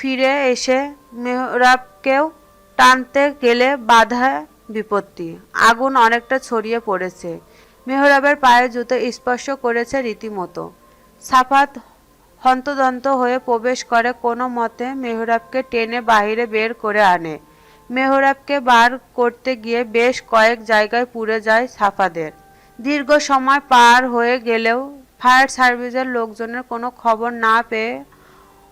ফিরে এসে মেহরাবকেও টানতে গেলে বাধা বিপত্তি। আগুন অনেকটা ছড়িয়ে পড়েছে। মেহরাবের পায়ে জুতো স্পর্শ করেছে রীতিমতো। সাফাত হন্তদন্ত হয়ে প্রবেশ করে, কোনো মতে মেহরাবকে টেনে বাহিরে বের করে আনে। মেহরাবকে বার করতে গিয়ে বেশ কয়েক জায়গায় পুড়ে যায় সাফাদের। দীর্ঘ সময় পার হয়ে গেলেও ফায়ার সার্ভিসের লোকজনের কোনো খবর না পেয়ে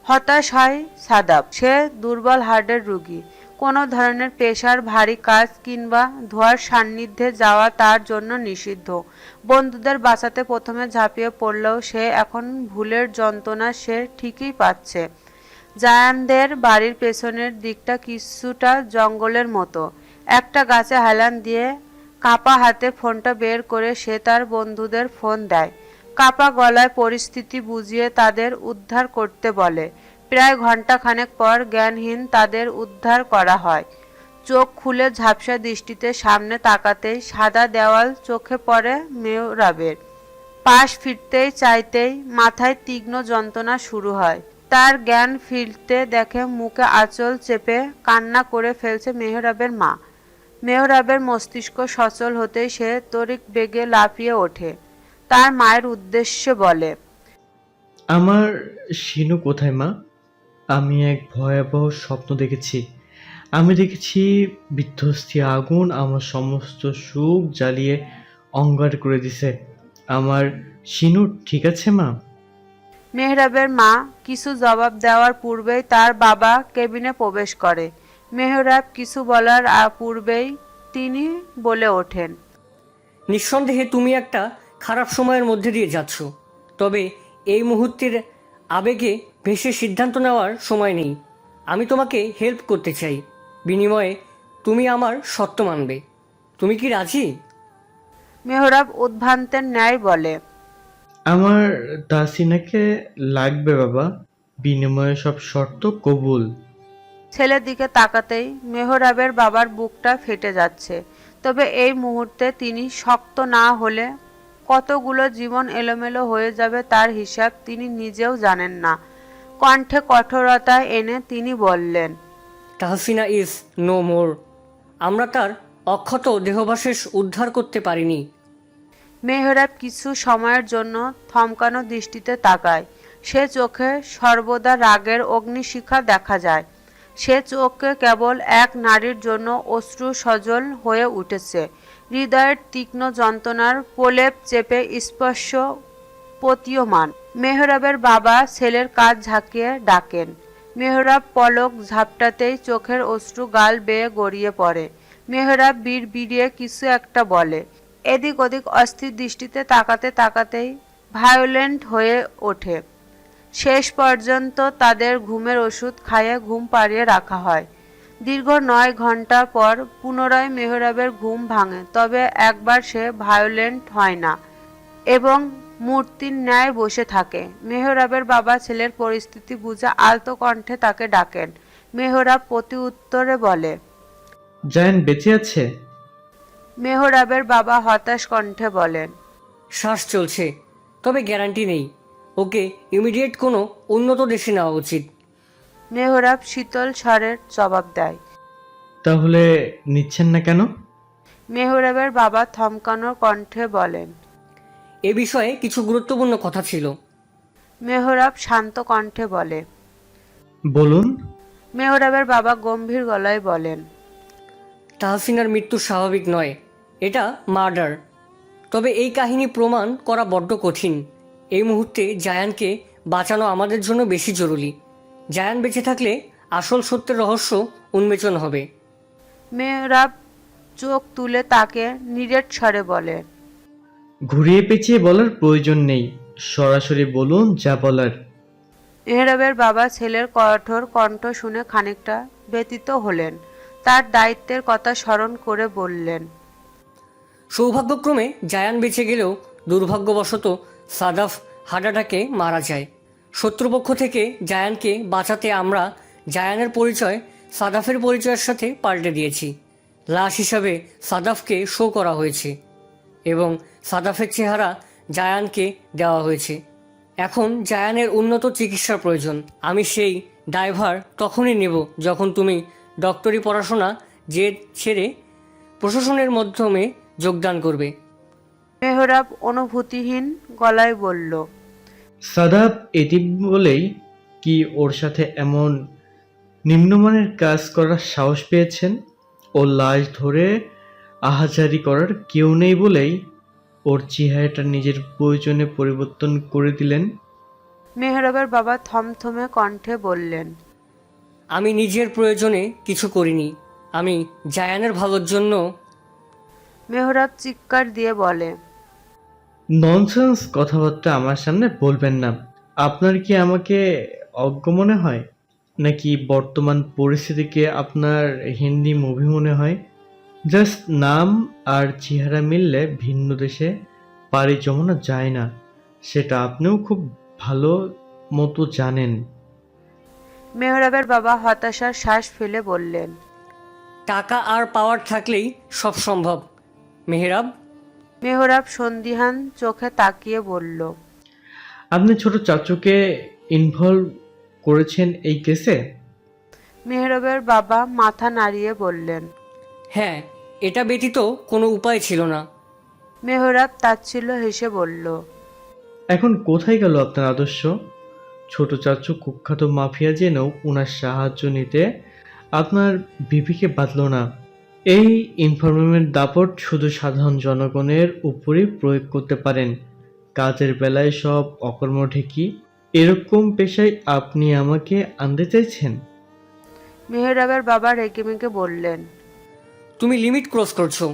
হতাশ হয় সাদাব। সে দুর্বল হার্টের রোগী। কোনো ধরনের প্রেশার, ভারী কাজ কিংবা ধোঁয়ার সান্নিধ্যে যাওয়া তার জন্য নিষিদ্ধ। বন্ধুদের বাঁচাতে প্রথমে ঝাঁপিয়ে পড়লেও সে এখন ভুলের যন্ত্রণা সে ঠিকই পাচ্ছে। জায়ানদের বাড়ির পেছনের দিকটা কিছুটা জঙ্গলের মতো। একটা গাছে হেলান দিয়ে কাপা হাতে ফোনটা বের করে সে তার বন্ধুদের ফোন দেয়। কাপা গলায় পরিস্থিতি বুঝিয়ে তাদের উদ্ধার করতে বলে। প্রায় ঘণ্টাখানেক পর জ্ঞানহীন তাদের উদ্ধার করা হয়। চোখ খুলে ঝাপসা দৃষ্টিতে সামনে তাকাতেই সাদা দেওয়াল চোখে পড়ে মেহরাবের। পাশ ফিরতেই চাইতেই মাথায় তীক্ষ্ণ যন্ত্রণা শুরু হয়। তার জ্ঞান ফিরতে দেখে মুখে আঁচল চেপে কান্না করে ফেলছে মেহরাবের মা। মেহরাবের মস্তিষ্ক সচল হতেই সে তড়িৎ বেগে লাফিয়ে ওঠে। তার মায়ের উদ্দেশ্যে বলে, আমার শিনু কোথায় মা? আমি এক ভয়াবহ স্বপ্ন দেখেছি। আমি দেখেছি বিধ্বস্তি আগুন আমার সমস্ত সুখ জ্বালিয়ে অঙ্গার করে দিছে। আমার শিনু ঠিক আছে মা? মেহরাবের মা কিছু জবাব দেওয়ার পূর্বেই তার বাবা কেবিনে প্রবেশ করে। মেহরাব কিছু বলার পূর্বেই তিনি বলে ওঠেন, নিঃসন্দেহে তুমি একটা খারাপ সময়ের মধ্যে দিয়ে যাচ্ছ, তবে এই মুহূর্তের আবেগে ভেসে সিদ্ধান্ত নেওয়ার সময় নেই। আমি তোমাকে হেল্প করতে চাই, বিনিময়ে তুমি আমার সত্য মানবে। তুমি কি রাজি? মেহরাব উদ্ভ্রান্তের ন্যায় বলে, আমার তাসিনাকে লাগবে বাবা, বিনিময়ে সব শর্ত কবুল। ছেলের দিকে তাকাতেই মেহরাবের বাবার বুকটা ফেটে যাচ্ছে। তবে এই মুহূর্তে তিনি শক্ত না হলে কতগুলো জীবন এলোমেলো হয়ে যাবে তার হিসাব তিনি নিজেও জানেন না। কণ্ঠে কঠোরতা এনে তিনি বললেন, তাহসিনা ইজ নো মোর। আমরা তার অক্ষত দেহাবশেষ উদ্ধার করতে পারিনি। মেহরাব কিছু সময়ের জন্য থমকানো দৃষ্টিতে তাকায়। সে চোখে সর্বদা রাগের অগ্নিশিখা দেখা যায়। সে চোখে কেবল এক নারীর জন্য অশ্রু সজল হয়ে উঠেছে। হৃদয়ের তীক্ষ্ণ যন্ত্রণার প্রলেপ চেপে স্পর্শ প্রতীয়মান। মেহরাবের বাবা ছেলের কাজ ঝাঁকিয়ে ডাকেন। মেহরাব পলক ঝাপটাতেই চোখের অশ্রু গাল বেয়ে গড়িয়ে পড়ে। মেহরাব বিড়বিড়িয়ে কিছু একটা বলে। এদিক ওদিক অস্থির দৃষ্টিতে তাকাতে তাকাতেই ভায়োলেন্ট হয়ে ওঠে। শেষ পর্যন্ত তাদের ঘুমের ওষুধ খাইয়ে ঘুম পাড়িয়ে রাখা হয়। দীর্ঘ ৯ ঘণ্টা পর পুনরায় মেহরাবের ঘুম ভাঙে, তবে একবার সে ভায়োলেন্ট হয় না এবং মূর্তির ন্যায় বসে থাকে। মেহরাবের বাবা ছেলের পরিস্থিতি বুঝে আলতো কণ্ঠে তাকে ডাকেন। মেহরাব প্রতি উত্তরে বলে, জায়ান বেঁচে আছে? মেহরাবের বাবা হতাশ কণ্ঠে বলেন, শ্বাস চলছে, তবে গ্যারান্টি নেই। ওকে ইমিডিয়েট কোনো উন্নত দেশে নেওয়া উচিত। মেহরাব শীতল স্বরের জবাব দেয়। তাহলে নিচ্ছেন না কেন? মেহরাবের বাবা থমকানো কণ্ঠে বলেন। এ বিষয়ে কিছু গুরুত্বপূর্ণ কথা ছিল। মেহরাব শান্ত কণ্ঠে বলে। বলুন। মেহরাবের বাবা গম্ভীর গলায় বলেন, তাহসিনার মৃত্যু স্বাভাবিক নয়, এটা মার্ডার। তবে এই কাহিনী প্রমাণ করা বড্ড কঠিন। এই মুহূর্তে জায়ানকে বাঁচানো আমাদের জন্য বেশি জরুরি। জায়ান বেঁচে থাকলে আসল সত্যের রহস্য উন্মোচন হবে। মেহরাব চোখ তুলে তাকে নিরেট স্বরে বলে, ঘুরিয়ে পেঁচিয়ে বলার প্রয়োজন নেই, সরাসরি বলুন যা বলার। মেহরাবের বাবা ছেলের কঠোর কণ্ঠ শুনে খানিকটা ব্যথিত হলেন। তার দায়িত্বের কথা স্মরণ করে বললেন, সৌভাগ্যক্রমে জায়ান বেঁচে গেলেও দুর্ভাগ্যবশত সাদাফ হাডাটাকে মারা যায়। শত্রুপক্ষ থেকে জায়ানকে বাঁচাতে আমরা জায়ানের পরিচয় সাদাফের পরিচয়ের সাথে পাল্টে দিয়েছি। লাশ হিসাবে সাদাফকে শো করা হয়েছে এবং সাদাফের চেহারা জায়ানকে দেওয়া হয়েছে। এখন জায়ানের উন্নত চিকিৎসার প্রয়োজন। আমি সেই দায়ভার তখনই নেব যখন তুমি ডক্টরি পড়াশোনা জেদ ছেড়ে প্রশাসনের মাধ্যমে যোগদান করবে। মেহরাব অনুভূতিহীন গলায় বলল, সাদাব এতিম বলেই কি ওর সাথে এমন নিম্নমানের কাজ করার সাহস পেয়েছেন? ওর লাশ ধরে আহাজারি করার কেউ নেই বলেই ওর চেহারাটা নিজের প্রয়োজনে পরিবর্তন করে দিলেন। মেহরাবের বাবা থমথমে কণ্ঠে বললেন, আমি নিজের প্রয়োজনে কিছু করিনি, আমি জায়ানের ভালোর জন্য। মেহরাব চিৎকার দিয়ে বলে, ননসেন্স কথাবার্তা আমার সামনে বলবেন না। আপনার কি আমাকে অজ্ঞ মনে হয়, নাকি বর্তমান পরিস্থিতিকে আপনার হিন্দি মুভি মনে হয়? জাস্ট নাম আর চেহারা মিললে ভিন্ন দেশে পাড়ি জমানো যায় না, সেটা আপনিও খুব ভালো মতো জানেন। মেহরাবের বাবা হতাশার শ্বাস ফেলে বললেন, টাকা আর পাওয়ার থাকলেই সব সম্ভব মেহরাব। মেহরাব সন্দিহান চোখে তাকিয়ে বলল, আপনি ছোট চাচুকে ইনভলভ করেছেন এই কেসে? মেহরাবের বাবা মাথা নাড়িয়ে বললেন। হ্যাঁ, এটা ব্যতীত কোনো উপায় ছিল না। মেহরাব তাচ্ছিল্য হেসে বলল, এখন কোথায় গেল আপনার আদর্শ? ছোট চাচু কুখ্যাত মাফিয়া জেনেও ওনার সাহায্য নিতে আপনার বিবিকে বাঁধল না। এই ইনফরমেশনের দাপট শুধু সাধারণ জনগণের উপরই প্রয়োগ করতে পারেন। কাজের বেলায় সব অকর্ম ঢেকি। এরকম পেশায় আপনি আমাকে আনতে চাইছেন? মেহরাবের বাবা রেগেমেগে বললেন, তুমি লিমিট ক্রস করছো।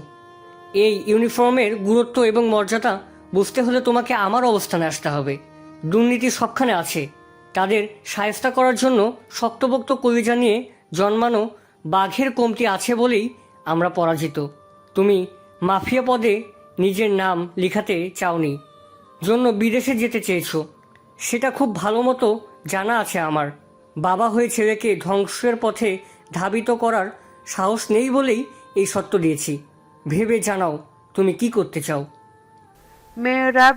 এই ইউনিফর্মের গুরুত্ব এবং মর্যাদা বুঝতে হলে তোমাকে আমার অবস্থানে আসতে হবে। দুর্নীতি সবখানে আছে, তাদের শায়েস্তা করার জন্য শক্তপোক্ত কলিজা নিয়ে জন্মানো বাঘের কমতি আছে বলেই আমরা পরাজিত। তুমি মাফিয়া পদে নিজের নাম লিখাতে চাওনি, জন্য বিদেশে যেতে চেয়েছো। সেটা খুব ভালো মতো জানা আছে আমার। বাবা হয়ে ছেলেকে ধ্বংসের পথে ধাবিত করার সাহস নেই বলেই এই সত্য দিয়েছি। ভেবে জানাও তুমি কি করতে চাও। মেহরাব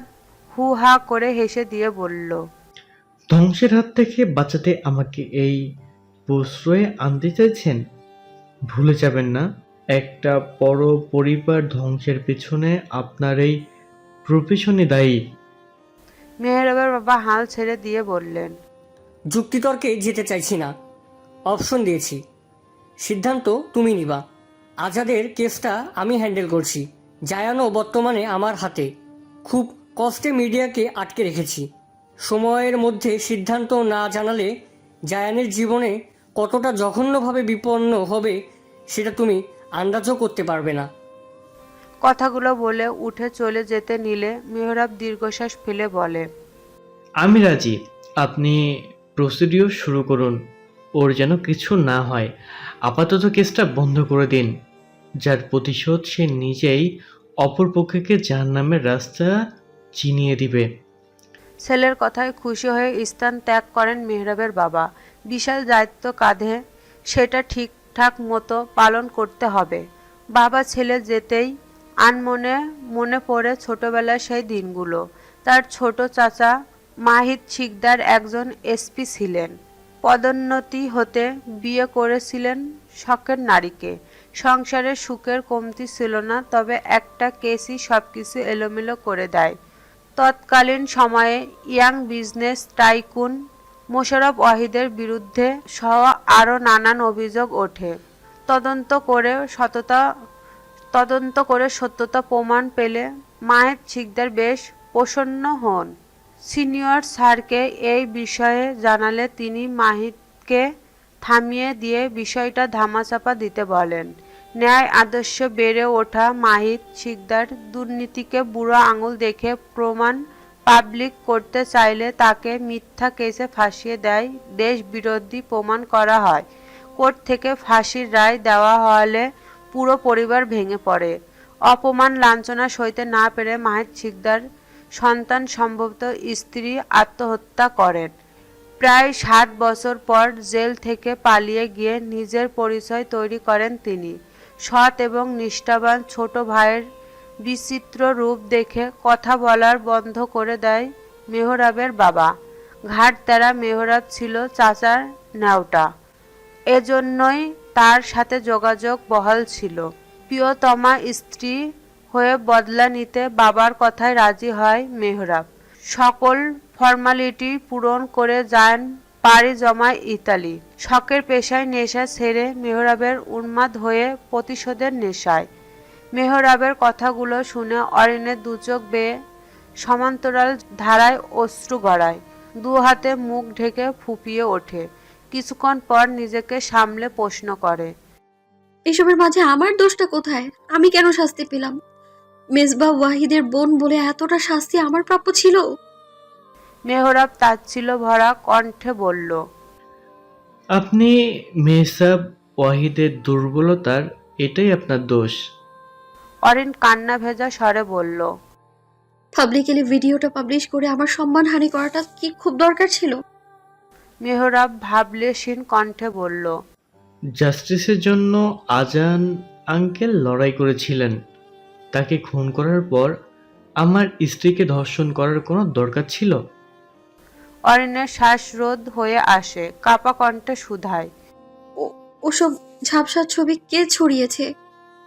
হু হা করে হেসে দিয়ে বলল, ধ্বংসের হাত থেকে বাঁচাতে আমাকে এই প্রশ্রয়ে আনতে চাইছেন? ভুলে যাবেন না, একটা বড় পরিবার ধ্বংসের পেছনে আপনার এই প্রফেশনই দায়ী। মেহরাবের বাবা হাল ছেড়ে দিয়ে বললেন, যুক্তিতর্কে যেতে চাইছি না, অপশন দিয়েছি, সিদ্ধান্ত তুমি নিবা। আজাদের কেসটা আমি হ্যান্ডেল করছি, জায়ানও বর্তমানে আমার হাতে। খুব কষ্টে মিডিয়াকে আটকে রেখেছি। সময়ের মধ্যে সিদ্ধান্ত না জানালে জায়ানের জীবনে কতটা জঘন্যভাবে বিপন্ন হবে সেটা তুমি আন্দাজও করতে পারবে না। কথাগুলো বলে উঠে চলে যেতে নিলে মেহরাব দীর্ঘশ্বাস ফেলে বলে, আমি রাজি, আপনি প্রসিডিওর শুরু করুন। ওর যেন কিছু না হয়। আপাতত কেসটা বন্ধ করে দিন। যার প্রতিশোধ সে নিজেই অপরপক্ষকে জাহান্নামের রাস্তা চিনিয়ে দিবে। ছেলের কথায় খুশি হয়ে স্থান ত্যাগ করেন মেহরাবের বাবা। বিশাল দায়িত্ব কাঁধে, সেটা ঠিকঠাক মতো পালন করতে হবে। বাবা ছেলে যেতেই আনমনে মনে পড়ে ছোটবেলার সেই দিনগুলো। তার ছোট চাচা মাহিদ শিকদার একজন এসপি ছিলেন। পদোন্নতি হতে বিয়ে করেছিলেন শখের নারীকে। সংসারের সুখের কমতি ছিল না, তবে একটা কেসই সবকিছু এলোমেলো করে দেয়। তৎকালীন সময়ে ইয়াং বিজনেস টাইকুন মোশাররফ ওয়াহিদের বিরুদ্ধে সহ আরও নানান অভিযোগ ওঠে। তদন্ত করে সত্যতা প্রমাণ পেলে মাহিদ শিকদার বেশ প্রসন্ন হন। সিনিয়র স্যারকে এই বিষয়ে জানালে তিনি মাহিদকে থামিয়ে দিয়ে বিষয়টা ধামাচাপা দিতে বলেন। ন্যায় আদর্শে বেড়ে ওঠা মাহিদ শিকদার দুর্নীতিকে বুড়ো আঙুল দেখে প্রমাণ পাবলিক করতে চাইলে তাকে মিথ্যা কেসে ফাঁসিয়ে দেয়। দেশ বিরোধী প্রমাণ করা হয়। কোর্ট থেকে ফাঁসির রায় দেওয়া হলে পুরো পরিবার ভেঙে পড়ে। অপমান লাঞ্ছনা সইতে না পেরে মাহিদ শিকদার সন্তান সম্ভবত স্ত্রী আত্মহত্যা করেন। প্রায় 60 বছর পর জেল থেকে পালিয়ে গিয়ে নিজের পরিচয় তৈরি করেন তিনি। সৎ এবং নিষ্ঠাবান ছোট ভাইয়ের বিচিত্র রূপ দেখে কথা বলার বন্ধ করে দেয় মেহরাবের বাবা। ঘাট তেরা মেহরাব ছিল চাচার নেওটা, এজন্যই তার সাথে যোগাযোগ বহাল ছিল। প্রিয়তমা স্ত্রী হয়ে বদলা নিতে বাবার কথায় রাজি হয় মেহরাব। সকল ফর্মালিটি পূরণ করে যান পাড়ি জমায় ইতালি। শখের পেশায় নেশা ছেড়ে মেহরাবের উন্মাদ হয়ে প্রতিশোধের নেশায়। মেহরাবের কথাগুলো শুনে অরিনের দুচোখ বেয়ে সমান্তরাল ধারায় অশ্রু গড়ায়। দু হাতে মুখ ঢেকে ফুঁপিয়ে ওঠে। কিছুক্ষণ পর নিজেকে সামলে প্রশ্ন করে, এসবের মাঝে আমার দোষটা কোথায়? আমি কেন শাস্তি পেলাম? মেজবা ওয়াহিদের বোন বলে এতটা শাস্তি আমার প্রাপ্য ছিল? মেহরাব তাচ্ছিল্য ভরা কণ্ঠে বলল, আপনি মেহসাব ওয়াহিদের দুর্বলতার, এটাই আপনার দোষ। অরিন কান্না ভেজা স্বরে বলল, পাবলিকলি ভিডিওটা পাবলিশ করে আমার সম্মানহানি করাটা কি খুব দরকার ছিল? মেহরাব ভাবলেশীন কণ্ঠে বলল, জাস্টিসের জন্য আজান আঙ্কেল লড়াই করেছিলেন। তাকে খুন করার পর আমার স্ত্রীকে ধর্ষণ করার কোনো দরকার ছিল? অরিনের শ্বাসরোধ হয়ে আসে, কাপা কণ্ঠে শুধায়। ওসব ঝাপসা ছবি কে ছড়িয়েছে?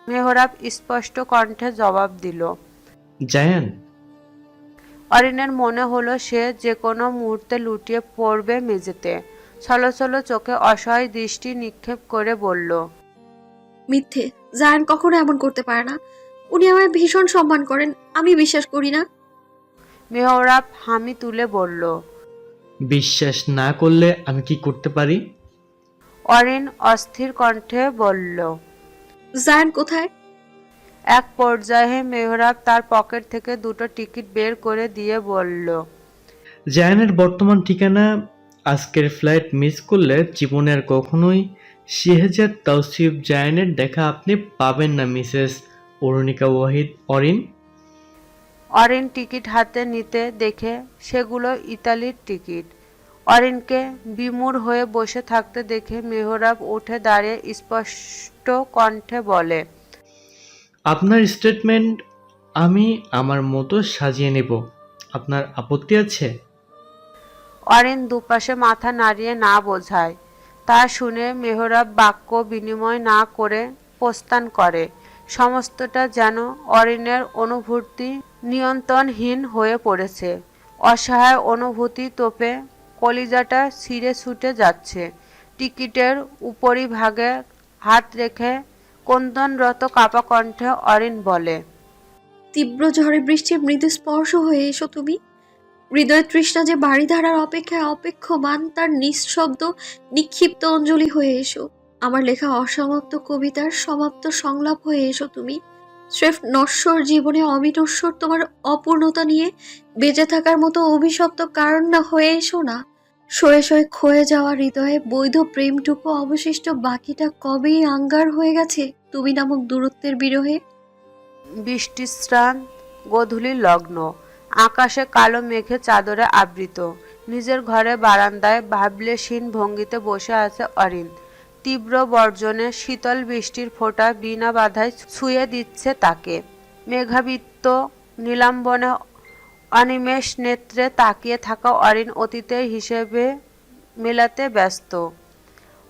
মেহরাব স্পষ্ট কণ্ঠে জবাব দিল। জায়ান। অরিনের মনে হলো সে যে কোনো মুহূর্তে লুটিয়ে পড়বে মেঝেতে। ছলছল চোখে অসহায় দৃষ্টি নিক্ষেপ করে বলল, মিথ্যে। জায়ান কখনো এমন করতে পারে না। উনি আমায় ভীষণ সম্মান করেন, আমি বিশ্বাস করি না। মেহরাব হামি তুলে বলল। বিশ্বাস না করলে আমি কি করতে পারি? অরিন অস্থির কণ্ঠে বলল। জায়ান কোথায়? এক পর্যায়ে মেহরাব তার পকেট থেকে দুটো টিকিট বের করে দিয়ে বলল, জায়ানের বর্তমান ঠিকানা। আজকের ফ্লাইট মিস করলে জীবনে আর কখনোই শেহজাদ তাওসিফ জায়ানের দেখা আপনি পাবেন না মিসেস অরুণিকা ওয়াহিদ। অরিন। অরিন টিকিট হাতে নিতে দেখে সেগুলো ইতালির টিকিট। অরিনকে বিমূঢ় হয়ে বসে থাকতে দেখে মেহরাব উঠে দাঁড়িয়ে স্পষ্ট কণ্ঠে বলে, আপনার স্টেটমেন্ট আমি আমার মতো সাজিয়ে নেব। আপনার আপত্তি আছে? অরিন দুপাশে মাথা নাড়িয়ে না বোঝায়। তা শুনে মেহরাব বাক্য বিনিময় না করে প্রস্থান করে। সমস্তটা যেন অরিনের অনুভূতি নিয়ন্ত্রণহীন হয়ে পড়েছে। অসহায় অনুভূতি তোপে কলিজাটা ছিঁড়ে ছুটে যাচ্ছে। টিকিটের উপরিভাগে হাত রেখে ক্রন্দনরত কাপা কণ্ঠে অরিন বলে, তীব্র ঝড়ে বৃষ্টির মৃদু স্পর্শ হয়ে এসো তুমি। হৃদয়ের তৃষ্ণা যে বাড়ি ধারার অপেক্ষায় অপেক্ষমান, তার নিঃশব্দ নিক্ষিপ্ত অঞ্জলি হয়ে এসো। আমার লেখা অসমাপ্ত কবিতার সমাপ্ত সংলাপ হয়ে এসো তুমি। স্রেফ নশ্বর জীবনে অবিনশ্বর তোমার অপূর্ণতা নিয়ে বেঁচে থাকার মতো অভিশপ্ত কারণ না হয়ে এসো না। শয়ে শয়ে ক্ষয়ে যাওয়া হৃদয়ে বৈধ প্রেমটুকু অবশিষ্ট, বাকিটা কবেই আঙ্গার হয়ে গেছে তুমি নামক দূরত্বের বিরহে। বৃষ্টিস্নান গোধূলির লগ্ন। আকাশে কালো মেঘে চাদরে আবৃত। নিজের ঘরে বারান্দায় ভাবলেশীন ভঙ্গিতে বসে আছে অরিন। তীব্র বর্জনে শীতল বৃষ্টির ফোঁটা বিনা বাধায় ছুঁয়ে দিচ্ছে তাকে। মেঘাবৃত্ত নীলাম্বনে অনিমেষ নেত্রে তাকিয়ে থাকা অরিন অতীতের হিসেবে মেলাতে ব্যস্ত।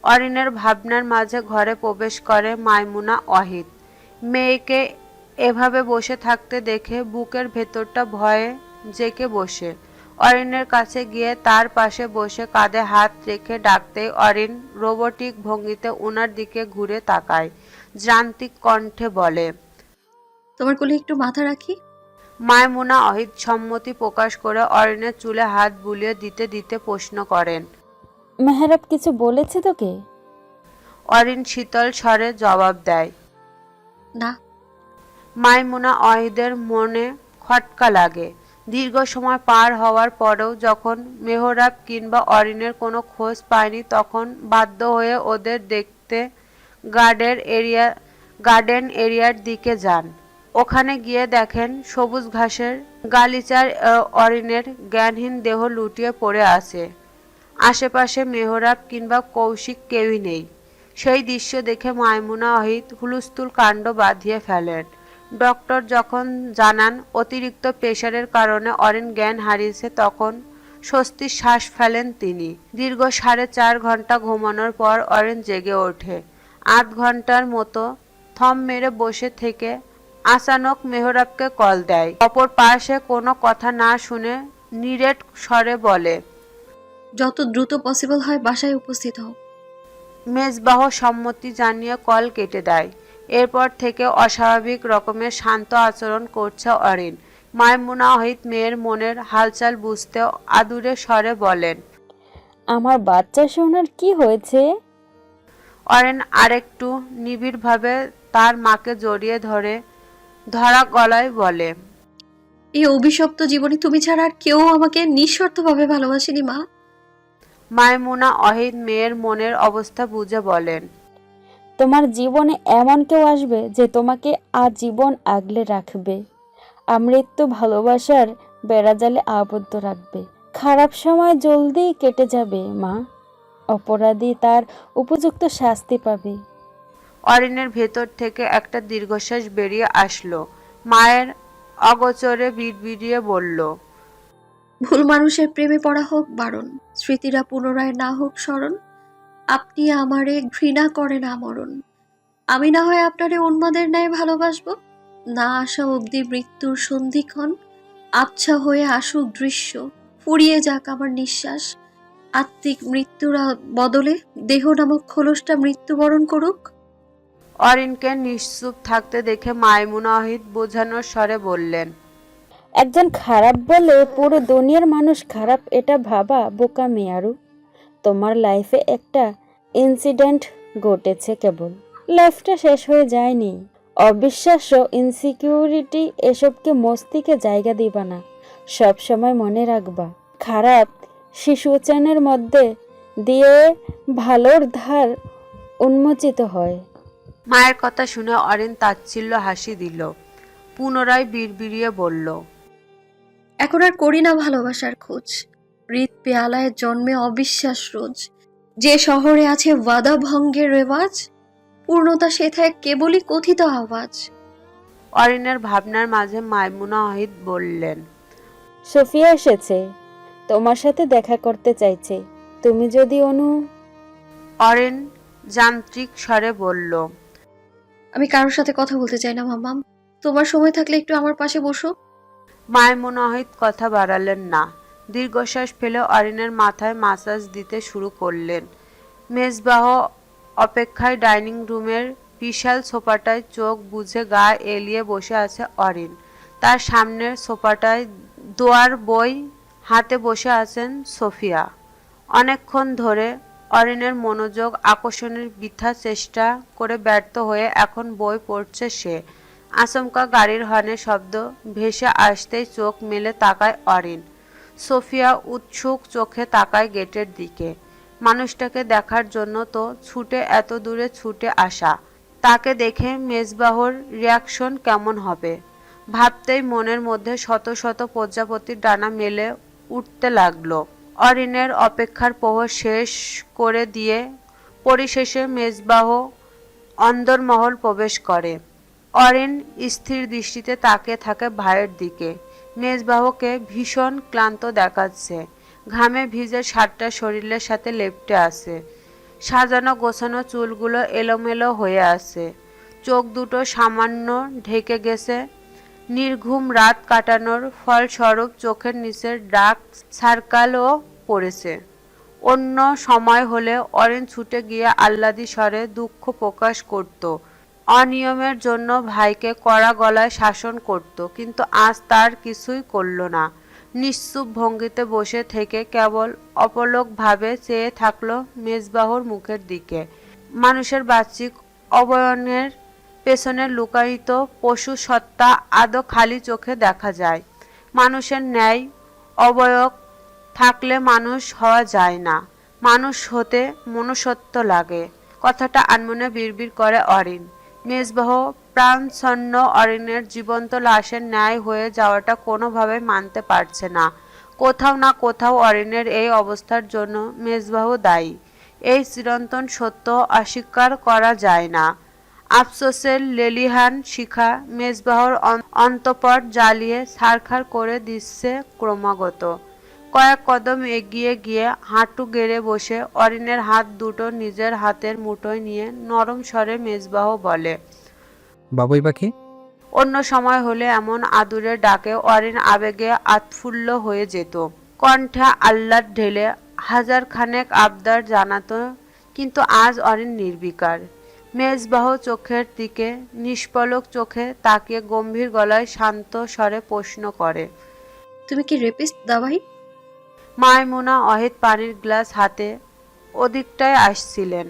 অরিনের ভাবনার মাঝে ঘরে প্রবেশ করে মাইমুনা ওয়াহিদ। মেয়েকে এভাবে বসে থাকতে দেখে বুকের ভেতরটা ভয়ে জেঁকে বসে। অরিনের কাছে গিয়ে তার পাশে বসে কাঁধে হাত রেখে ডাকতেই অরিন রোবটিক ভঙ্গিতে ওনার দিকে ঘুরে তাকায়। যান্ত্রিক কণ্ঠে বলে, তোমার কোলে একটু মাথা রাখি? মাইমুনা ওয়াহিদ সম্মতি প্রকাশ করে অরিনের চুলে হাত বুলিয়ে দিতে দিতে প্রশ্ন করেন, মেহরাব কিছু বলেছে তোকে? অরিন শীতল স্বরে জবাব দেয়, না। মাইমুনা ওয়াহিদের মনে খটকা লাগে। দীর্ঘ সময় পার হওয়ার পরেও যখন মেহরাব কিংবা অরিনের কোনো খোঁজ পায়নি, তখন বাধ্য হয়ে ওদের দেখতে গার্ডেন এরিয়ার দিকে যান। ওখানে গিয়ে দেখেন সবুজ ঘাসের গালিচার অরিনের জ্ঞানহীন দেহ লুটিয়ে পড়ে আছে। আশেপাশে মেহরাব কিংবা কৌশিক কেউই নেই। সেই দৃশ্য দেখে মাইমুনা ওয়াহিদ হুলস্থুল কাণ্ড বাঁধিয়ে ফেলেন। ডক্টর যখন জানান অতিরিক্ত প্রেশারের কারণে অরিন জ্ঞান হারিয়েছে, তখন স্বস্তির শ্বাস ফেলেন তিনি। দীর্ঘ 4.5 ঘন্টা ঘুমানোর পর অরিন জেগে ওঠে। 8 ঘন্টার মতো থম মেরে বসে থেকে আচানক মেহরাবকে কল দেয়। অপর পাশে কোনো কথা না শুনে নিরেট স্বরে বলে, যত দ্রুত পসিবল হয় বাসায় উপস্থিত হও। মেজবাহ সম্মতি জানিয়ে কল কেটে দেয়। এরপর থেকে অস্বাভাবিক রকমের শান্ত আচরণ করছে অরিন। মাইমুনা ওহিদ মেয়ের মনের হালচাল বুঝতে আদুরে স্বরে বলেন, আমার বাচ্চা সোনার কি হয়েছে? অরিন আরেকটু নিবিড়ভাবে তার মাকে জড়িয়ে ধরে ধরা গলায় বলে, এই অভিশপ্ত জীবনে তুমি ছাড়া আর কেউ আমাকে নিঃশর্তভাবে ভালোবাসেনি মা। মাইমুনা ওহিদ মেয়ের মনের অবস্থা বুঝে বলেন, তোমার জীবনে এমন কেউ আসবে যে তোমাকে আজীবন আগলে রাখবে, আমৃত্যু ভালোবাসার বেড়াজালে আবদ্ধ রাখবে। খারাপ সময় জলদি কেটে যাবে মা, অপরাধী তার উপযুক্ত শাস্তি পাবে। অরিনের ভেতর থেকে একটা দীর্ঘশ্বাস বেরিয়ে আসলো। মায়ের অগোচরে বিড়বিড়িয়ে বলল, ভুল মানুষের প্রেমে পড়া হোক বারণ, স্মৃতিরা পুনরায় না হোক স্মরণ। আপনি আমারে ঘৃণা করেন আমরণ, আমি না হয় আপনারে উন্মাদের ন্যায় ভালোবাসবো। না আসা অবধি মৃত্যুর সন্ধিক্ষণ, আবছা হয়ে আসুক দৃশ্য, ফুরিয়ে যাক আমার নিঃশ্বাস। আত্মিক মৃত্যুর বদলে দেহ নামক খোলসটা মৃত্যুবরণ করুক। অরিনকে নিশ্চুপ থাকতে দেখে মাইমুনা ওহিদ বোঝানোর স্বরে বললেন, একজন খারাপ বলে পুরো দুনিয়ার মানুষ খারাপ, এটা ভাবা বোকামি। আরু তোমার লাইফে একটা ইনসিডেন্ট ঘটেছে কেবল, লাইফটা শেষ হয়ে যায়নি। অবিশ্বাস্য ইনসিকিউরিটি এসবকে মস্তিকে জায়গা দিবা না। সব সময় মনে রাখবা, খারাপ শিশুচানের মধ্যে দিয়ে ভালোর ধার উন্মোচিত হয়। মায়ের কথা শুনে অরিন তাচ্ছিল্য হাসি দিল। পুনরায় বিড়বিড়িয়ে বলল, এখন আর করি না ভালোবাসার খোঁজ, হৃদ পেয়ালায় জন্মে অবিশ্বাস রোজ। যে শহরে আছে ওয়াদা ভঙ্গের রেওয়াজ, পূর্ণতা সেথায় কেবলই কথিত আওয়াজ। অরিনের ভাবনার মাঝে মাইমুনা ওহিদ বললেন, সোফিয়া এসেছে, তোমার সাথে দেখা করতে চাইছে। তুমি যদি অরিন যান্ত্রিক স্বরে বলল, আমি কারোর সাথে কথা বলতে চাই না মাম্মাম, তোমার সময় থাকলে একটু আমার পাশে বসো। মাইমুনা ওহিদ কথা বাড়ালেন না। দীর্ঘশ্বাস ফেলে অরিনের মাথায় মাসাজ দিতে শুরু করলেন। মেজবাহ অপেক্ষায় ডাইনিং রুমের বিশাল সোফাটায় চোখ বুজে গা এলিয়ে বসে আছে অরিন। তার সামনের সোফাটায় দোয়ার বই হাতে বসে আছেন সোফিয়া। অনেকক্ষণ ধরে অরিনের মনোযোগ আকর্ষণের বৃথা চেষ্টা করে ব্যর্থ হয়ে এখন বই পড়ছে সে। আচমকা গাড়ির হর্নের শব্দ ভেসে আসতেই চোখ মেলে তাকায় অরিন। সোফিয়া উৎসুক চোখে তাকায় গেটের দিকে। মানুষটাকে দেখার জন্য তো ছুটে এত দূরে ছুটে আসা, তাকে দেখে মেজবাহর রিয়াকশন কেমন হবে ভাবতেই মনের মধ্যে শত শত প্রজাপতির ডানা মেলে উঠতে লাগলো। অরিনের অপেক্ষার প্রহর শেষ করে দিয়ে পরিশেষে মেজবাহ অন্দরমহল প্রবেশ করে। অরিন স্থির দৃষ্টিতে তাকিয়ে থাকে ভাইয়ের দিকে। মেজবাহকে ভীষণ ক্লান্ত দেখাচ্ছে। ঘামে ভিজে শার্টটা শরীরের সাথে লেপ্টে আছে। সাজানো গোছানো চুলগুলো এলোমেলো হয়ে আছে। চোখ দুটো সামান্য ঢেকে গেছে। নির্ঘুম রাত কাটানোর ফলস্বরূপ চোখের নিচের ডার্ক সার্কালও পড়েছে। অন্য সময় হলে অরিন ছুটে গিয়ে আহ্লাদি স্বরে দুঃখ প্রকাশ করত, অনিয়মের জন্য ভাইকে কড়া গলায় শাসন করত, কিন্তু আজ তার কিছুই করল না। নিশ্চুপ ভঙ্গিতে বসে থেকে কেবল অপলকভাবে চেয়ে থাকলো মেজবাহর মুখের দিকে। মানুষের বাহ্যিক অবয়নের পেছনে লুকায়িত পশু সত্তা আদৌ খালি চোখে দেখা যায়। মানুষের ন্যায় অবয়ব থাকলে মানুষ হওয়া যায় না, মানুষ হতে মনুষ্যত্ব লাগে। কথাটা আনমনে বিড়বিড় করে অরিন। মেজবাহ প্রাণছন্ন অরিনের জীবন্ত লাশের ন্যায় হয়ে যাওয়াটা কোনোভাবে মানতে পারছে না। কোথাও না কোথাও অরিনের এই অবস্থার জন্য মেজবাহ দায়ী। এই চিরন্তন সত্য অস্বীকার করা যায় না। আফসোসের লেলিহান শিখা মেজবাহর অন্তঃপট জ্বালিয়ে ছারখার করে দিচ্ছে ক্রমাগত। কয়েক কদম এগিয়ে গিয়ে হাঁটু গেড়ে বসে অরিনের হাত দুটো নিজের হাতের মুঠোয় নিয়ে নরম স্বরে মেজবাহ বলে। বাবুই পাখি। অন্য সময় হলে এমন আদুরে ডাকে অরিন আবেগে আতফুল্ল হয়ে যেত। কণ্ঠে আহ্লাদ ঢেলে হাজার খানেক আবদার জানাতো, কিন্তু আজ অরিন নির্বিকার। মেজবাহ চোখের দিকে নিষ্পলক চোখে তাকিয়ে গম্ভীর গলায় শান্ত স্বরে প্রশ্ন করে। তুমি কি রেপিস্ট দাবাই? মাইমুনা অহিত পানির গ্লাস হাতে ওদিকটায় আসছিলেন।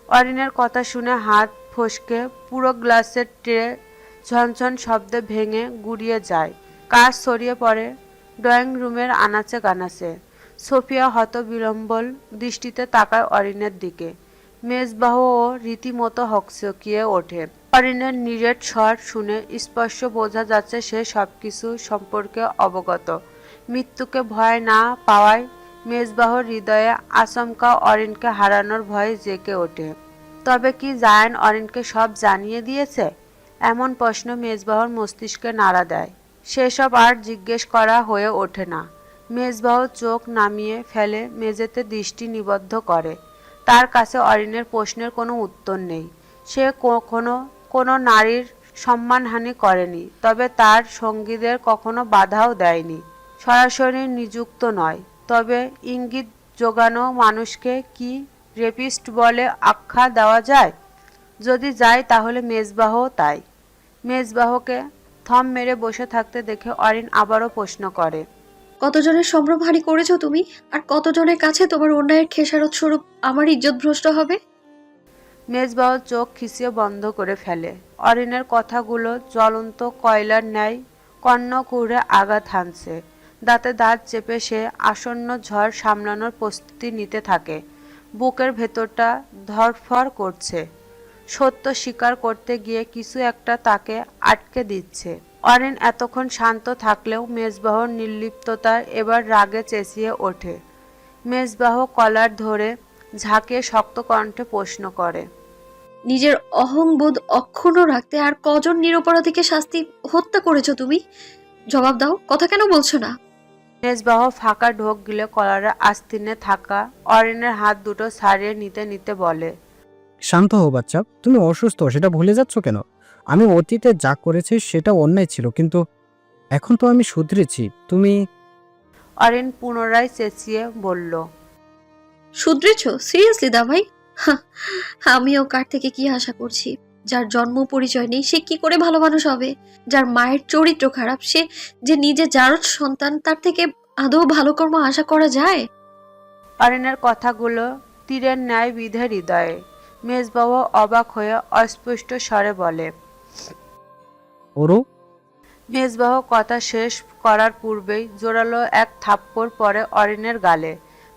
অরিনের কথা শুনে হাত ফসকে পুরো গ্লাসের ট্রে ঝনঝন শব্দে ভেঙে গুড়িয়ে যায়। কাজ ছড়িয়ে পড়ে ড্রয়িং রুমের আনাচে কানাচে। সোফিয়া হতবিলম্বল দৃষ্টিতে তাকায় অরিনের দিকে। মেজবাহও রীতিমতো হকচকিয়ে ওঠে। অরিনের নিরেট স্বর শুনে স্পষ্ট বোঝা যাচ্ছে সে সবকিছু সম্পর্কে অবগত। মৃত্যুকে ভয় না পাওয়ায় মেজবাহর হৃদয়ে আচমকা অরিনকে হারানোর ভয়ে জেগে ওঠে। তবে কি জায়ান অরিনকে সব জানিয়ে দিয়েছে? এমন প্রশ্ন মেজবাহর মস্তিষ্কে নাড়া দেয়। সেসব আর জিজ্ঞেস করা হয়ে ওঠে না। মেজবাহ চোখ নামিয়ে ফেলে মেঝেতে দৃষ্টি নিবদ্ধ করে। তার কাছে অরিনের প্রশ্নের কোনো উত্তর নেই। সে কখনো কোনো নারীর সম্মানহানি করেনি, তবে তার সঙ্গীদের কখনো বাধাও দেয়নি। সরাসরি নিযুক্ত নয়, তবে ইঙ্গিত জোগানো মানুষকে কি রেপিস্ট বলে আখ্যা দেওয়া যায়? যদি যায় তাহলে মেজবাহও তাই। মেজবাহকে থম মেরে বসে থাকতে দেখে অরিন আবারও প্রশ্ন করে। কতজনের সম্ভ্রম হানি করেছো তুমি? আর কতজনের কাছে তোমার অন্যায়ের খেসারত স্বরূপ আমার ইজ্জত ভ্রষ্ট হবে? মেজবাহ চোখ খিচিয়ে বন্ধ করে ফেলে। অরিনের কথাগুলো জ্বলন্ত কয়লার ন্যায় কর্ণকুহরে আঘাত হানছে। দাঁতে দাঁত চেপে সে আসন্ন ঝড় সামলানোর প্রস্তুতি নিতে থাকে। বুকের ভেতরটা ধড়ফড় করছে। সত্য স্বীকার করতে গিয়ে কিছু একটা তাকে আটকে দিচ্ছে। অরিন এতক্ষণ শান্ত থাকলেও মেজবাহর নির্লিপ্ততা এবার রাগে চেঁচিয়ে ওঠে। মেজবাহ কলার ধরে ঝাঁকিয়ে শক্ত কণ্ঠে প্রশ্ন করে। নিজের অহংবোধ অক্ষুণ্ণ রাখতে আর কজন নিরপরাধীকে শাস্তি হত্যা করেছো তুমি? জবাব দাও, কথা কেন বলছো না? মেজবাহ ফাঁকা ঢোক গিলে কলারে আস্তিনে থাকা অরিনের হাত দুটো ছাড়িয়ে নিতে নিতে বলে। শান্ত হও বাচ্চা, তুমি অসুস্থ সেটা ভুলে যাচ্ছ কেন? আমি অতীতে যা করেছি সেটা অন্যায় ছিল, কিন্তু এখন তো আমি শুধরেছি। তুমি অরিন পুনরায় চেঁচিয়ে বলল। শুধরেছো? সিরিয়াসলি দাভাই? হাহ, আমিও কার থেকে কি আশা করছি? যার জন্ম পরিচয় নেই সে কি করে ভালো মানুষ হবে? যার মায়ের চরিত্র খারাপ, সে যে নিজে জারজ সন্তান, তার থেকে আদৌ ভালো কর্ম আশা করা যায়? অরিনের কথাগুলো তীরের ন্যায় বিধে হৃদয়ে। মেজবাহ অবাক হয়ে অস্পষ্ট স্বরে বলে। ওরও মেজবাহ কথা শেষ করার পূর্বেই জোরালো এক থাপ্পড় পড়ে অরিনের গালে।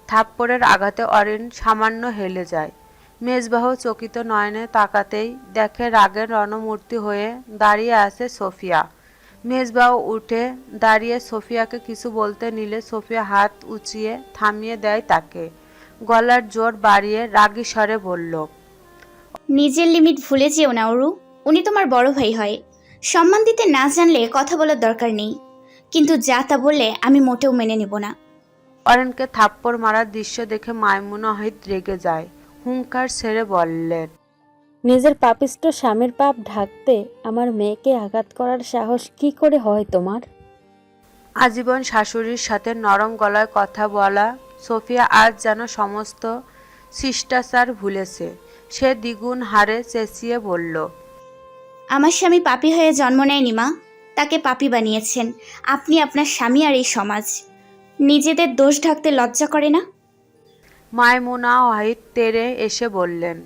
থাপ্পড়ের আঘাতে অরিন সামান্য হেলে যায়। মেজবাহ চকিত নয়নে তাকাতেই দেখে রাগের রণমূর্তি হয়ে দাঁড়িয়ে আছে সোফিয়া। মেজবাহ উঠে দাঁড়িয়ে সোফিয়াকে কিছু বলতে নিলে সোফিয়া হাত উঁচিয়ে থামিয়ে দেয় তাকে। গলার জোর বাড়িয়ে রাগী স্বরে বলল। নিজের লিমিট ভুলে যেও না অরু। উনি তোমার বড় ভাই হয়। সম্মান দিতে না জানলে কথা বলার দরকার নেই, কিন্তু যা তা বললে আমি মোটেও মেনে নেব না। অরিনকে থাপ্পড় মারার দৃশ্য দেখে মাইমুনা অহিত রেগে যায়। হুঙ্কার ছেড়ে বললেন। নিজের পাপিষ্ট স্বামীর পাপ ঢাকতে আমার মেয়েকে আঘাত করার সাহস কি করে হয় তোমার? আজীবন শাশুড়ির সাথে নরম গলায় কথা বলা সোফিয়া আজ যেন সমস্ত শিষ্টাচার ভুলেছে। সে দ্বিগুণ হারে চেঁচিয়ে বলল। আমার স্বামী পাপী হয়ে জন্ম নেয়নি মা, তাকে পাপী বানিয়েছেন আপনি, আপনার স্বামী আর এই সমাজ। নিজেদের দোষ ঢাকতে লজ্জা করে না? মাইমুনা ওয়াহিদ তেরে এসে বললেন।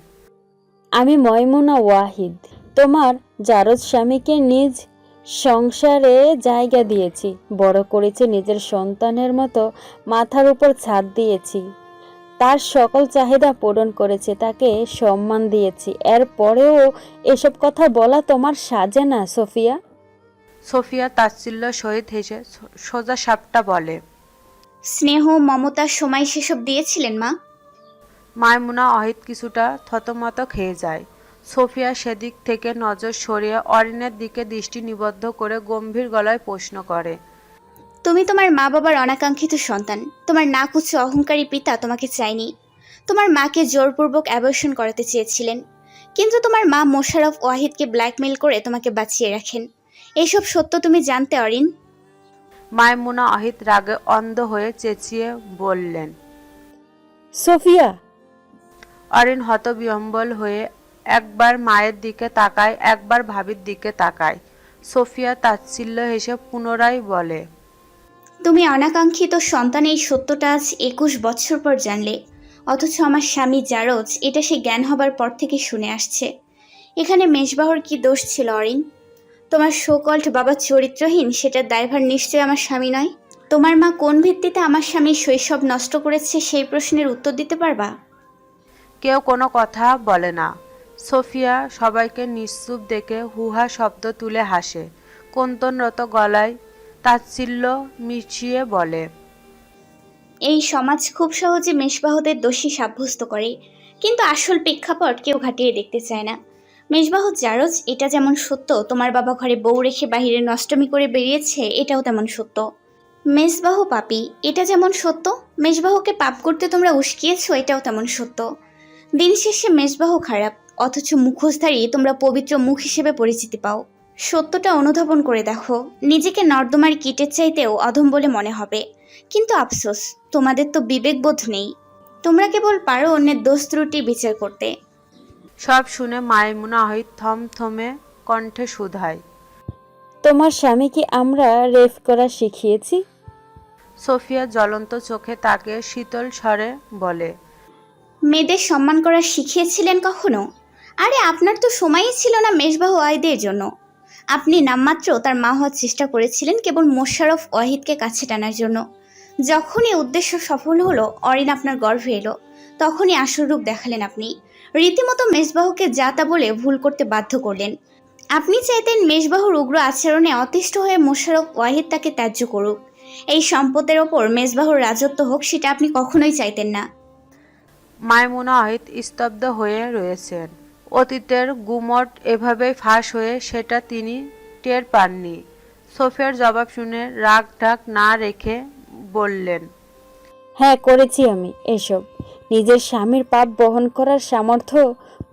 আমি ময়মুনা ওয়াহিদ, তোমার জারজ স্বামীকে নিজ সংসারে জায়গা দিয়েছি, বড় করেছি নিজের সন্তানের মতো, মাথার উপর ছাদ দিয়েছি, তার সকল চাহিদা পূরণ করেছে, তাকে সম্মান দিয়েছি। এরপরেও এসব কথা বলা তোমার সাজে না সোফিয়া। সোফিয়া তাচ্ছিল্য সহিত হেসে সোজা সাপটা বলে। স্নেহ মমতার সময় সেসব দিয়েছিলেন মা। মাইমুনা অহিদ কিছুটা থতমত খেয়ে যায়। সোফিয়া সেদিক থেকে নজর সরিয়ে অরিনের দিকে দৃষ্টি নিবদ্ধ করে গম্ভীর গলায় প্রশ্ন করে। তুমি তোমার মা বাবার অনাকাঙ্ক্ষিত সন্তান। তোমার নাকুচু অহংকারী পিতা তোমাকে চায়নি। তোমার মাকে জোরপূর্বক অ্যাবর্শন করাতে চেয়েছিলেন, কিন্তু তোমার মা মোশাররফ ওয়াহিদকে ব্ল্যাকমেল করে তোমাকে বাঁচিয়ে রাখেন। এইসব সত্য তুমি জানতে অরিন। মাইমুনা অহিত রাগে অন্ধ হয়ে চেঁচিয়ে বললেন। সোফিয়া, অরিন হতবিহ্বল হয়ে একবার মায়ের দিকে তাকায়, একবার ভাবির দিকে তাকায়। সোফিয়া তাচ্ছিল্য হেসে পুনরায় বলে, তুমি অনাকাঙ্ক্ষিত সন্তান এই সত্যটা আজ 21 বছর পর জানলে, অথচ আমার স্বামী জারজ এটা সে জ্ঞান হবার পর থেকে শুনে আসছে। এখানে মেজবাহর কি দোষ ছিল অরিন? তোমার শোকল্ট বাবা চরিত্রহীন, সেটার দায়ভার নিশ্চয়ই আমার স্বামী নয়। তোমার মা কোন ভিত্তিতে আমার স্বামীর শৈশব নষ্ট করেছে সেই প্রশ্নের উত্তর দিতে পারবা? কেউ কোনো কথা বলে না। সোফিয়া সবাইকে নিশ্চুপ দেখে হুহা শব্দ তুলে হাসে, কন্তনরত গলায় তাচ্ছিল্য মিশিয়ে বলে, এই সমাজ খুব সহজে মেজবাহদের দোষী সাব্যস্ত করে, কিন্তু আসল প্রেক্ষাপট কেউ ঘাটিয়ে দেখতে চায় না। মেজবাহ জারজ এটা যেমন সত্য, তোমার বাবা ঘরে বউ রেখে বাহিরে নষ্টমী করে বেরিয়েছে এটাও তেমন সত্য। মেজবাহ পাপী এটা যেমন সত্য, মেজবাহকে পাপ করতে তোমরা উস্কিয়েছো এটাও তেমন সত্য। দিন শেষে মেজবাহ খারাপ, অথচ মুখোশধারী তোমরা পবিত্র মুখ হিসেবে পরিচিতি পাও। সত্যটা অনুধাবন করে দেখো, নিজেকে নর্দমার কীটের চাইতেও অধম বলে মনে হবে, কিন্তু আফসোস তোমাদের তো বিবেকবোধ নেই। তোমরা কেবল পারো অন্যের দোষ ত্রুটি বিচার করতে। সব শুনে মাইমুনা অহিত থমথমে কণ্ঠে শুধায়, তোমার স্বামীকে আমরা রেফ করা শিখিয়েছি? সোফিয়া জ্বলন্ত চোখে তাকে শীতল স্বরে বলে, মেয়েদের সম্মান করা শিখিয়েছিলেন কখনো? আরে আপনার তো সময়ই ছিল না মেজবাহ ওয়াহিদের জন্য। আপনি নামমাত্র তার মা হওয়ার চেষ্টা করেছিলেন কেবল মোশাররফ ওয়াহিদকে কাছে টানার জন্য। যখনই উদ্দেশ্য সফল হলো, অরিন আপনার গর্ভে এলো, তখনই আসল রূপ দেখালেন আপনি। রীতিমতো মেজবাহকে যা তা বলে ভুল করতে বাধ্য করলেন। আপনি চাইতেন মেজবাহুর উগ্র আচরণে অতিষ্ঠ হয়ে মোশাররফ ওয়াহিদ তাকে ত্যায্য করুক, এই সম্পদের ওপর মেজবাহুর রাজত্ব হোক, সেটা আপনি কখনোই চাইতেন না। মাইমুনা অহিত স্তব্ধ হয়ে রয়েছেন। অতীতের গুমট এভাবেই ফাঁস হয়ে সেটা তিনি টের পাননি। সোফিয়ার জবাব শুনে রাগ ঢাক না রেখে বললেন, হ্যাঁ, করেছি আমি এসব। নিজের স্বামীর পাপ বহন করার সামর্থ্য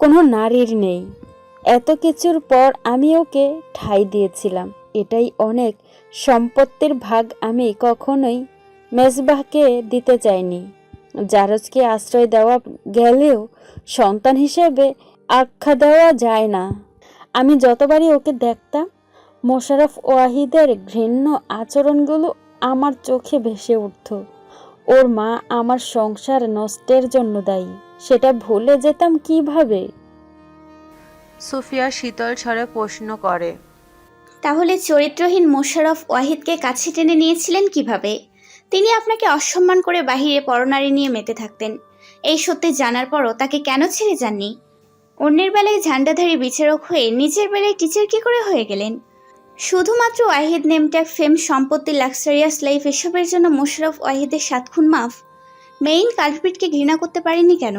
কোনো নারীর নেই। এত কিছুর পর আমি ওকে ঠাঁই দিয়েছিলাম, এটাই অনেক। সম্পত্তির ভাগ আমি কখনোই মেজবাহকে দিতে চাইনি। জারজকে আশ্রয় দেওয়া গেলেও সন্তান হিসেবে আখ্যা দেওয়া যায় না। আমি যতবারই ওকে দেখতাম, মোশাররফ ওয়াহিদের ঘৃণ্য আচরণগুলো আমার চোখে ভেসে উঠত। ওর মা আমার সংসার নষ্টের জন্য দায়ী, সেটা ভুলে যেতাম কিভাবে? সুফিয়া শীতল স্বরে প্রশ্ন করে, তাহলে চরিত্রহীন মোশাররফ ওয়াহিদকে কাছে টেনে নিয়েছিলেন কিভাবে? তিনি আপনাকে অসম্মান করে বাহিরে পরনারী নিয়ে মেতে থাকতেন। এই সত্যি জানার পরও তাকে কেন ছেড়ে যাননি? অন্যের বেলায় ঝান্ডাধারী বিচারক হয়ে নিজের বেলায় টিচার কি করে হয়ে গেলেন? শুধুমাত্র ওয়াহিদ নেমট্যাগ, ফেম, সম্পত্তি, লাক্সারিয়াস লাইফ, এসবের জন্য মোশাররফ ওয়াহিদের 7 খুন মাফ। মেইন কালপ্রিটকে ঘৃণা করতে পারেনি কেন?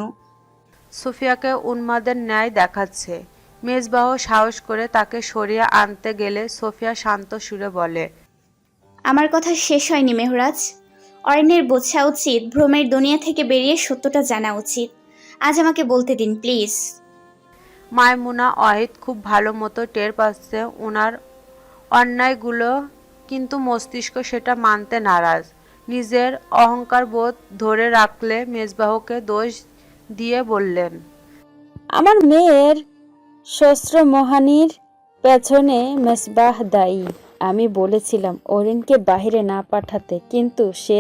সুফিয়াকে উন্মাদের ন্যায় দেখাচ্ছে। মেজবাহ সাহস করে তাকে সরিয়ে আনতে গেলে সোফিয়া শান্ত সুরে বলে, আমার কথা শেষ হয়নি মেহরাজ। অরণ্যের বোঝা উচিত, ভ্রমের দুনিয়া থেকে বেরিয়ে সত্যটা জানা উচিত। আজ আমাকে বলতে দিন প্লিজ। মাইমুনা অহিদ খুব ভালো মতো টের পাচ্ছে ওনার অন্যায়গুলো, কিন্তু মস্তিষ্ক সেটা মানতে নারাজ। নিজের অহংকার বোধ ধরে রাখলে মেজবাহকে দোষ দিয়ে বললেন, আমার মেয়ের শ্বশ্রমহানির পেছনে মেসবাহ দায়ী। আমি বলেছিলাম অরিনকে বাইরে না পাঠাতে, কিন্তু সে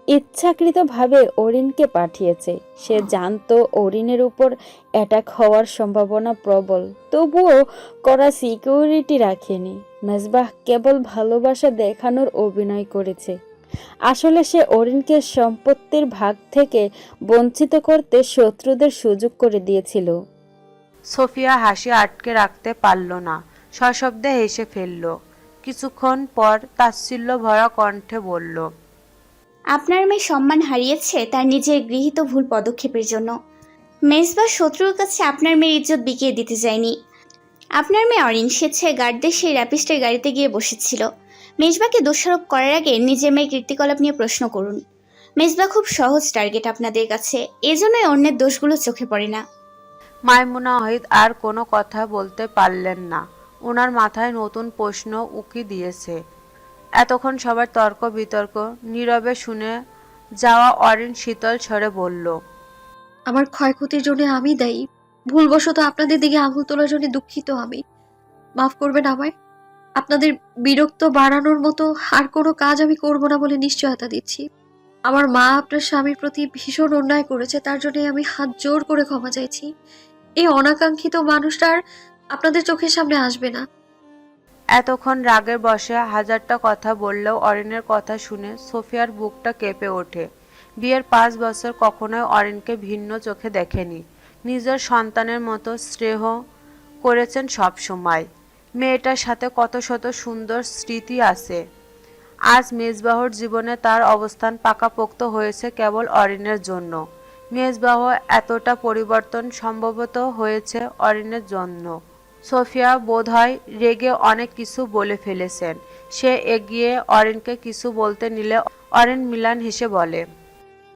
ইচ্ছাকৃতভাবে অরিনকে পাঠিয়েছে। সে জানতো অরিনের উপর অ্যাটাক হওয়ার সম্ভাবনা প্রবল, তবুও কড়া সিকিউরিটি রাখেনি। মেসবাহ কেবল ভালোবাসা দেখানোর অভিনয় করেছে। আসলে সে অরিনকে সম্পত্তির ভাগ থেকে বঞ্চিত করতে শত্রুদের সুযোগ করে দিয়েছিল। সোফিয়া হাসি আটকে রাখতে পারল না, সশব্দে হেসে ফেলল। কিছুক্ষণ পর তাচ্ছিল্য ভরা কণ্ঠে বলল, আপনার মেয়ে সম্মান হারিয়েছে তার নিজের গৃহীত ভুল পদক্ষেপের জন্য। মেজবাহ শত্রুর কাছে আপনার মেয়ের ইজ্জত বিকিয়ে দিতে যায়নি। আপনার মেয়ে অরিন স্বেচ্ছায় গার্ডদের সেই র্যাপিস্টের গাড়িতে গিয়ে বসেছিল। মেজবাকে দোষারোপ করার আগে নিজের মেয়ের কীর্তিকলাপ নিয়ে প্রশ্ন করুন। মেজবা খুব সহজ টার্গেট আপনাদের কাছে, এজন্যই অন্যের দোষগুলো চোখে পড়ে না। মাইমুনা ওয়াহিদ আর কোনো কথা বলতে পারলেন না। ওনার মাথায় নতুন প্রশ্ন উকি দিয়েছে। এতক্ষণ সবার তর্ক বিতর্ক নীরবে শুনে যাওয়া অরিন শীতল স্বরে বলল, আমার ক্ষয়ক্ষতির জন্য আমি দায়ী। ভুলবশত আপনাদের দিকে আঙুল তোলার জন্য দুঃখিত আমি। মাফ করবেন আমায়। আপনাদের বিরক্ত বাড়ানোর মতো আর কোনো কাজ আমি করব না বলে নিশ্চয়তা দিচ্ছি। আমার মা আপনার স্বামীর প্রতি ভীষণ অন্যায় করেছে, তার জন্য আমি হাত জোর করে ক্ষমা চাইছি। এই অনাকাঙ্ক্ষিত মানুষটা আর আপনাদের চোখের সামনে আসবে না। এতক্ষণ রাগের বশে হাজারটা কথা বললেও অরিনের কথা শুনে সোফিয়ার বুকটা কেঁপে ওঠে। বিয়ের 5 বছর কখনোই অরিনকে ভিন্ন চোখে দেখেনি। নিজের সন্তানের মতো স্নেহ করেছেন সব সময়। মেয়েটার সাথে কত শত সুন্দর স্মৃতি আছে। আজ মেজবাহর জীবনে তার অবস্থান পাকাপোক্ত হয়েছে কেবল অরিনের জন্য। মেজবাহ এতটা পরিবর্তন সম্ভবত হয়েছে অরিনের জন্য। সোফিয়া বোধহয় রেগে অনেক কিছু বলে ফেলেছেন। সে এগিয়ে অরিনকে কিছু বলতে নিলে অরিন ম্লান হেসে বলে,